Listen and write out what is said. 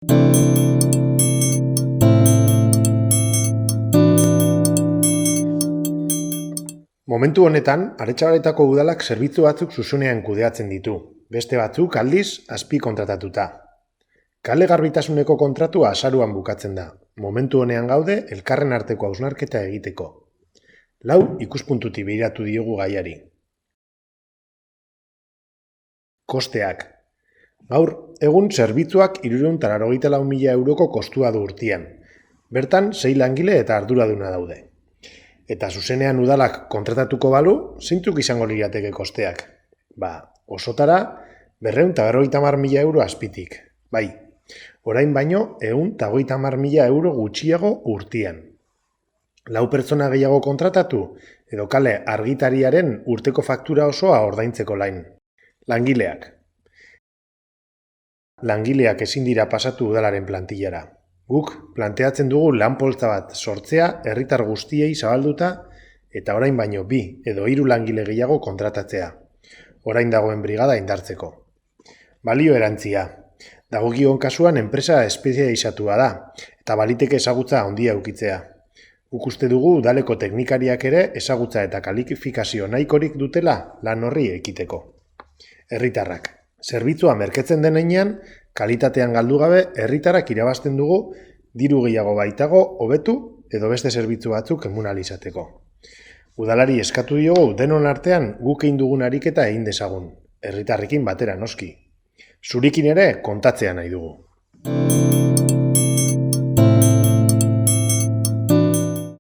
Momentu honetan, Aretxabaletako udalak zerbitzu batzuk zuzenean kudeatzen ditu, beste batzuk aldiz azpi kontratatuta. Kale garbitasuneko kontratua azaruan bukatzen da. Momentu honean gaude elkarren arteko hausnarketa egiteko. 4 ikuspuntutik begiratu diogu gaiari. Kosteak. Gaur, egun zerbitzuak 384.000 euroko kostua du urtean. Bertan, 6 langile eta arduraduna daude. Eta zuzenean udalak kontratatuko balu, zeintzuk izango lirateke kosteak? Osotara, 250.000 euro azpitik. Bai, orain baino, 150.000 euro gutxiago urtean. 4 pertsona gehiago kontratatu, edo kale argitariaren urteko faktura osoa ordaintzeko lain. Langileak. Langileak ezin dira pasatu udalaren plantillara. Guk planteatzen dugu lan poltsa bat sortzea herritar guztiei zabalduta eta orain baino 2 edo 3 langile gehiago kontratatzea. Orain dagoen brigada indartzeko. Balio erantzia. Dagokion kasuan enpresa espezializatua da eta baliteke ezagutza handia ukitzea. Guk uste dugu udaleko teknikariak ere ezagutza eta kalifikazio nahikorik dutela lan horri ekiteko. Herritarrak. Zerbitzua merketzen denean, kalitatean galdu gabe herritarrak irabazten dugu diru gehiago baitago hobetu edo beste zerbitzu batzuk emun ahal izateko. Udalari eskatu diogu denon artean guk egin dugun ariketa egin dezagun, herritarrekin batera noski. Zurekin ere kontatzea nahi dugu.